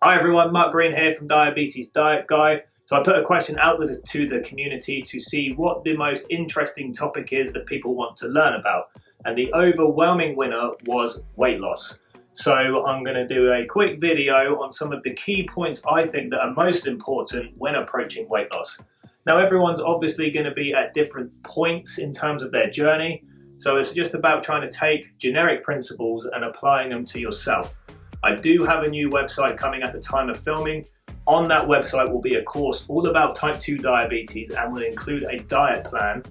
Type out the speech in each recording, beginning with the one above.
Hi everyone, Mark Green here from Diabetes Diet Guy. So I put a question out to the community to see what the most interesting topic is that people want to learn about. And the overwhelming winner was weight loss. So I'm going to do a quick video on some of the key points I think that are most important when approaching weight loss. Now everyone's obviously going to be at different points in terms of their journey. So it's just about trying to take generic principles and applying them to yourself. I do have a new website coming at the time of filming. On that website will be a course all about type 2 diabetes and will include a diet plan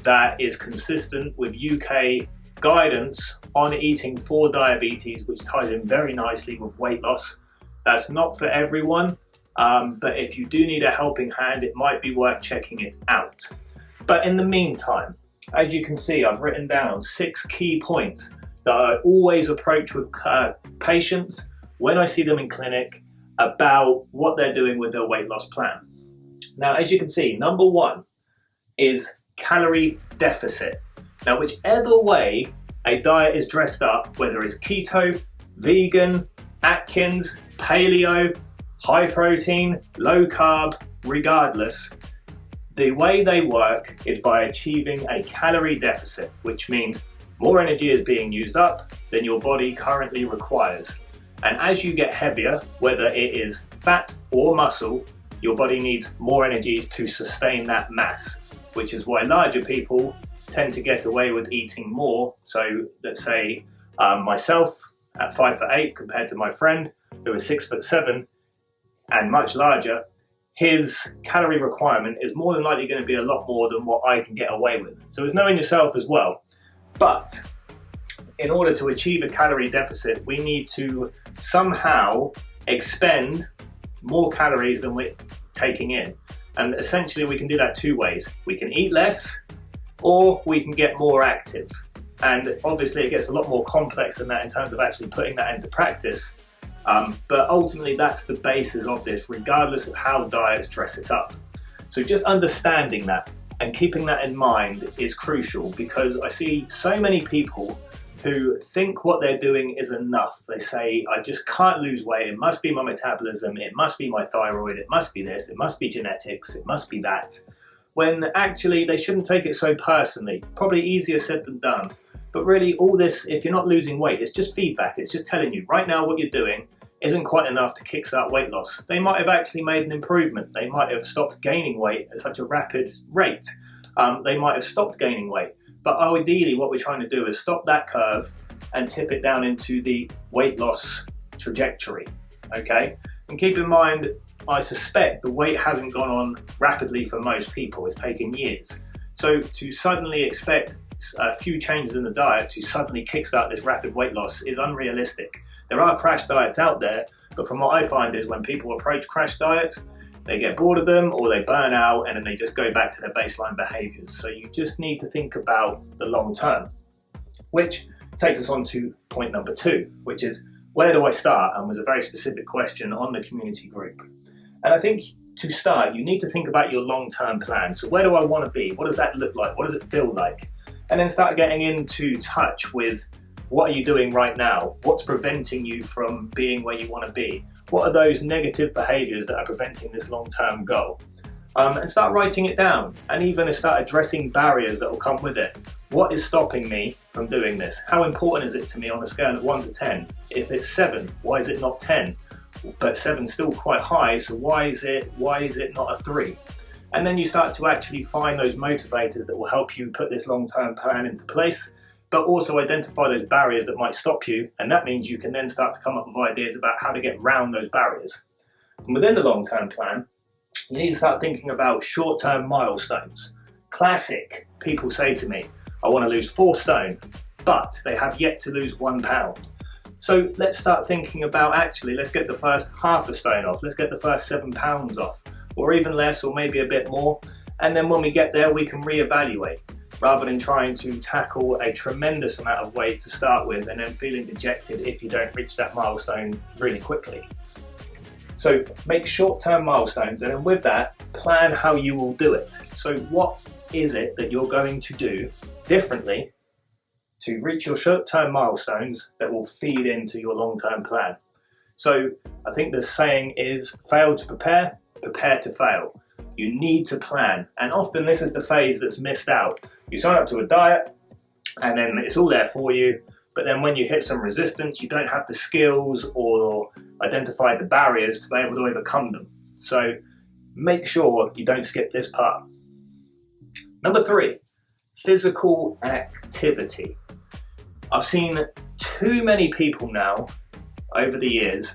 that is consistent with UK guidance on eating for diabetes, which ties in very nicely with weight loss. That's not for everyone, but if you do need a helping hand, it might be worth checking it out. But in the meantime, as you can see, I've written down 6 key points that I always approach with patients when I see them in clinic about what they're doing with their weight loss plan. Now, as you can see, number 1 is calorie deficit. Now, whichever way a diet is dressed up, whether it's keto, vegan, Atkins, paleo, high protein, low carb, regardless, the way they work is by achieving a calorie deficit, which means more energy is being used up than your body currently requires. And as you get heavier, whether it is fat or muscle, your body needs more energies to sustain that mass, which is why larger people tend to get away with eating more. So let's say myself at 5'8" compared to my friend who is 6'7" and much larger, his calorie requirement is more than likely going to be a lot more than what I can get away with. So it's knowing yourself as well. But in order to achieve a calorie deficit, we need to somehow expend more calories than we're taking in. And essentially we can do that 2 ways. We can eat less or we can get more active. And obviously it gets a lot more complex than that in terms of actually putting that into practice. But ultimately that's the basis of this, regardless of how diets dress it up. So just understanding that and keeping that in mind is crucial, because I see so many people who think what they're doing is enough. They say, I just can't lose weight, it must be my metabolism, it must be my thyroid, it must be this, it must be genetics, it must be that. When actually they shouldn't take it so personally. Probably easier said than done. But really all this, if you're not losing weight, it's just feedback. It's just telling you right now what you're doing isn't quite enough to kickstart weight loss. They might have actually made an improvement. They might have stopped gaining weight at such a rapid rate. They might have stopped gaining weight. But ideally what we're trying to do is stop that curve and tip it down into the weight loss trajectory, okay? And keep in mind, I suspect the weight hasn't gone on rapidly for most people. It's taken years. So to suddenly expect a few changes in the diet to suddenly kickstart this rapid weight loss is unrealistic. There are crash diets out there, but from what I find is when people approach crash diets, they get bored of them or they burn out and then they just go back to their baseline behaviors. So you just need to think about the long term, which takes us on to point number 2, which is where do I start? And was a very specific question on the community group. And I think to start, you need to think about your long-term plan. So where do I want to be? What does that look like? What does it feel like? And then start getting into touch with what are you doing right now? What's preventing you from being where you want to be? What are those negative behaviors that are preventing this long-term goal? And start writing it down, and even start addressing barriers that will come with it. What is stopping me from doing this? How important is it to me on a scale of 1 to 10? If it's 7, why is it not 10? But 7's still quite high, so why is it not a 3? And then you start to actually find those motivators that will help you put this long-term plan into place, but also identify those barriers that might stop you. And that means you can then start to come up with ideas about how to get around those barriers. And within the long-term plan, you need to start thinking about short-term milestones. Classic, people say to me, I want to lose 4 stone, but they have yet to lose 1 pound. So let's start thinking about actually, let's get the first half a stone off. Let's get the first 7 pounds off, or even less, or maybe a bit more. And then when we get there, we can reevaluate, rather than trying to tackle a tremendous amount of weight to start with and then feeling dejected if you don't reach that milestone really quickly. So make short-term milestones, and then with that, plan how you will do it. So what is it that you're going to do differently to reach your short-term milestones that will feed into your long-term plan? So I think the saying is, fail to prepare, prepare to fail. You need to plan. And often this is the phase that's missed out. You sign up to a diet and then it's all there for you. But then when you hit some resistance, you don't have the skills or identify the barriers to be able to overcome them. So make sure you don't skip this part. Number 3, physical activity. I've seen too many people now over the years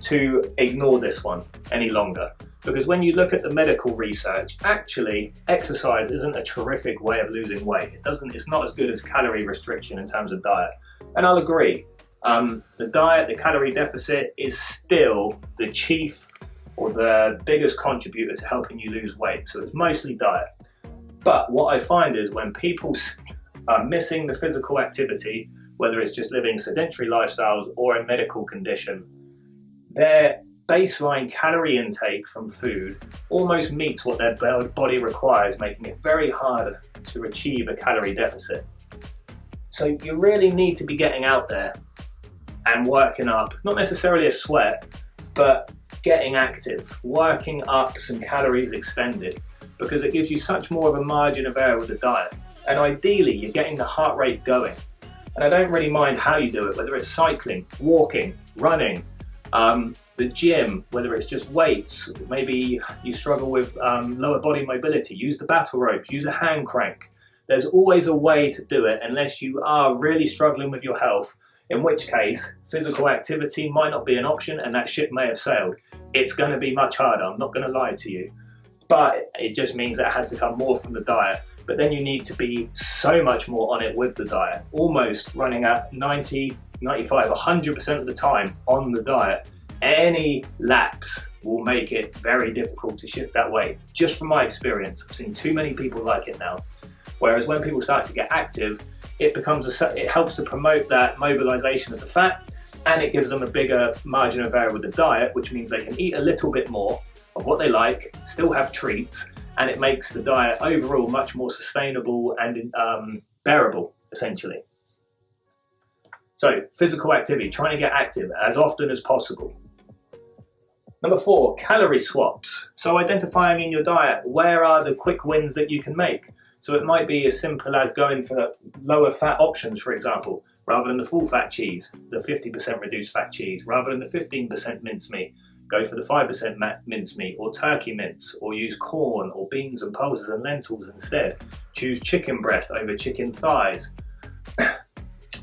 to ignore this one any longer. Because when you look at the medical research, actually exercise isn't a terrific way of losing weight. It's not as good as calorie restriction in terms of diet. And I'll agree, the diet, the calorie deficit is still the chief or the biggest contributor to helping you lose weight. So it's mostly diet. But what I find is when people are missing the physical activity, whether it's just living sedentary lifestyles or a medical condition, their baseline calorie intake from food almost meets what their body requires, making it very hard to achieve a calorie deficit. So you really need to be getting out there and working up, not necessarily a sweat, but getting active, working up some calories expended, because it gives you such more of a margin of error with the diet. And ideally, you're getting the heart rate going. And I don't really mind how you do it, whether it's cycling, walking, running, the gym, whether it's just weights, maybe you struggle with lower body mobility, use the battle ropes, use a hand crank. There's always a way to do it unless you are really struggling with your health, in which case physical activity might not be an option and that ship may have sailed. It's going to be much harder, I'm not going to lie to you. But it just means that it has to come more from the diet. But then you need to be so much more on it with the diet, almost running at 90, 95, 100% of the time on the diet. Any lapse will make it very difficult to shift that weight. Just from my experience, I've seen too many people like it now. Whereas when people start to get active, it helps to promote that mobilization of the fat, and it gives them a bigger margin of error with the diet, which means they can eat a little bit more of what they like, still have treats, and it makes the diet overall much more sustainable and bearable, essentially. So physical activity, trying to get active as often as possible. Number 4, calorie swaps. So identifying in your diet, where are the quick wins that you can make? So it might be as simple as going for lower fat options, for example, rather than the full fat cheese, the 50% reduced fat cheese, rather than the 15% mincemeat, go for the 5% mincemeat or turkey mince, or use corn or beans and pulses and lentils instead. Choose chicken breast over chicken thighs.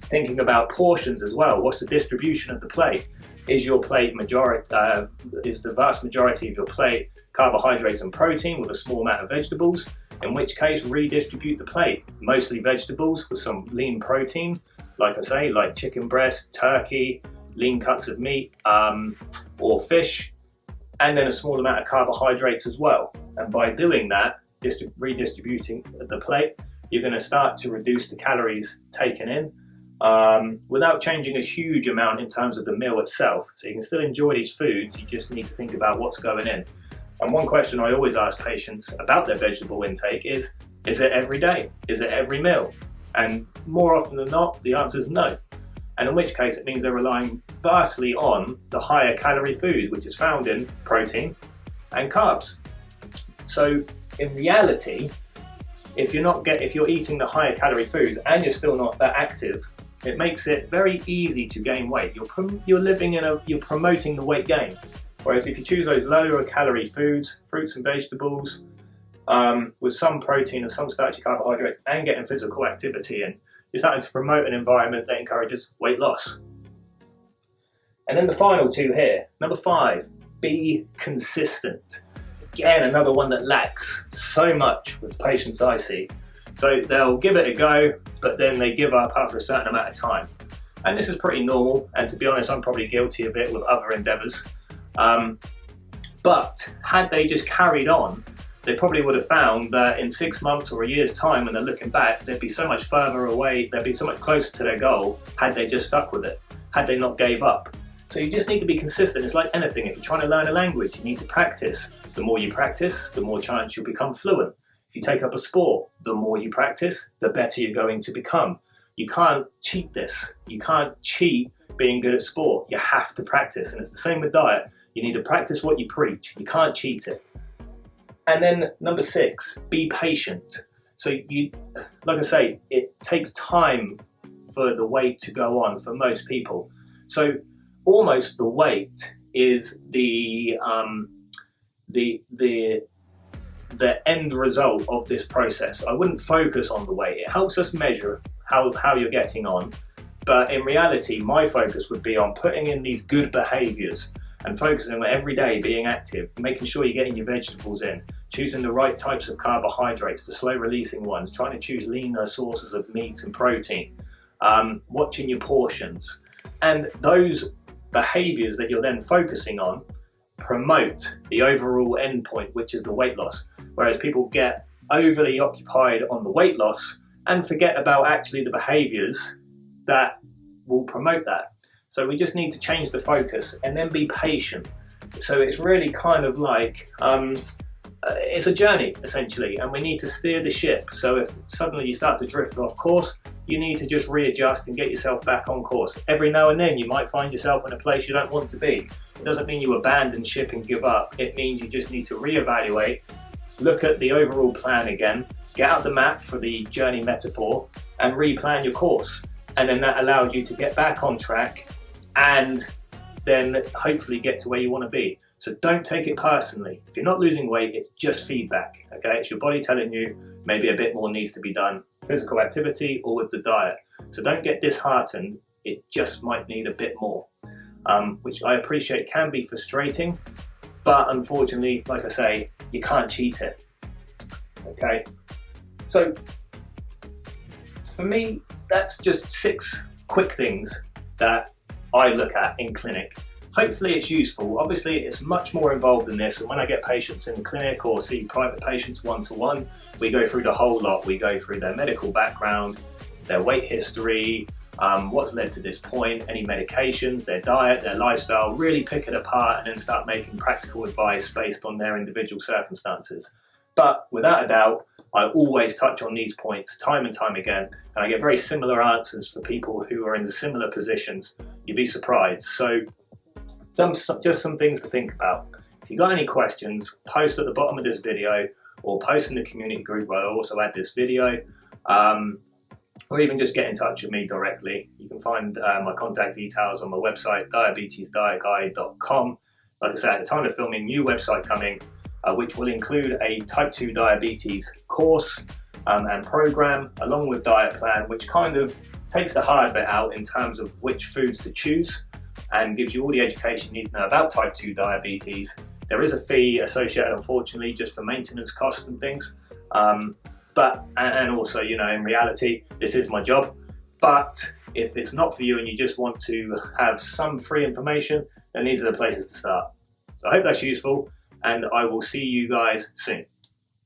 Thinking about portions as well. What's the distribution of the plate? Is your plate is the vast majority of your plate carbohydrates and protein with a small amount of vegetables? In which case, redistribute the plate. Mostly vegetables with some lean protein, like I say, like chicken breast, turkey, lean cuts of meat, or fish, and then a small amount of carbohydrates as well. And by doing that, redistributing the plate, you're going to start to reduce the calories taken in without changing a huge amount in terms of the meal itself. So you can still enjoy these foods, you just need to think about what's going in. And one question I always ask patients about their vegetable intake is it every day? Is it every meal? And more often than not, the answer is no. And in which case it means they're relying vastly on the higher calorie food, which is found in protein and carbs. So in reality, if you're eating the higher calorie foods and you're still not that active, it makes it very easy to gain weight. You're promoting the weight gain. Whereas if you choose those lower calorie foods, fruits and vegetables, with some protein and some starchy carbohydrates, and getting physical activity in, you're starting to promote an environment that encourages weight loss. And then the final 2 here. Number 5, be consistent. Again, another one that lacks so much with patients I see. So they'll give it a go, but then they give up after a certain amount of time. And this is pretty normal, and to be honest, I'm probably guilty of it with other endeavours. But had they just carried on, they probably would have found that in 6 months or a year's time, when they're looking back, they'd be so much further away, they'd be so much closer to their goal had they just stuck with it, had they not gave up. So you just need to be consistent. It's like anything. If you're trying to learn a language, you need to practice. The more you practice, the more chance you'll become fluent. If you take up a sport, the more you practice, the better you're going to become. You can't cheat this. You can't cheat being good at sport. You have to practice, and it's the same with diet. You need to practice what you preach. You can't cheat it. And then number 6, be patient. So like I say, it takes time for the weight to go on for most people. So almost the weight is the end result of this process. I wouldn't focus on the weight. It helps us measure how you're getting on. But in reality, my focus would be on putting in these good behaviors and focusing on every day being active, making sure you're getting your vegetables in, choosing the right types of carbohydrates, the slow releasing ones, trying to choose leaner sources of meat and protein, watching your portions. And those behaviors that you're then focusing on promote the overall endpoint, which is the weight loss. Whereas people get overly occupied on the weight loss and forget about actually the behaviors that will promote that. So we just need to change the focus and then be patient. So it's really kind of like, it's a journey essentially, and we need to steer the ship. So if suddenly you start to drift off course, you need to just readjust and get yourself back on course. Every now and then you might find yourself in a place you don't want to be. It doesn't mean you abandon ship and give up. It means you just need to reevaluate, look at the overall plan again, get out the map for the journey metaphor and replan your course. And then that allows you to get back on track and then hopefully get to where you want to be. So don't take it personally. If you're not losing weight, it's just feedback, okay? It's your body telling you maybe a bit more needs to be done, physical activity or with the diet. So don't get disheartened. It just might need a bit more, which I appreciate can be frustrating, but unfortunately, like I say, you can't cheat it, okay? So for me, that's just 6 quick things that I look at in clinic. Hopefully it's useful. Obviously it's much more involved than this, and when I get patients in the clinic or see private patients one-to-one, we go through the whole lot. We go through their medical background, their weight history, what's led to this point, any medications, their diet, their lifestyle, really pick it apart and then start making practical advice based on their individual circumstances. But without a doubt, I always touch on these points time and time again, and I get very similar answers for people who are in similar positions. You'd be surprised. So just some things to think about. If you've got any questions, post at the bottom of this video or post in the community group where I also add this video, or even just get in touch with me directly. You can find my contact details on my website, diabetesdietguide.com. Like I said, at the time of filming, new website coming, which will include a type 2 diabetes course and program, along with diet plan, which kind of takes the hard bit out in terms of which foods to choose and gives you all the education you need to know about type 2 diabetes. There is a fee associated, unfortunately, just for maintenance costs and things. And also, you know, in reality, this is my job. But if it's not for you and you just want to have some free information, then these are the places to start. So I hope that's useful, and I will see you guys soon.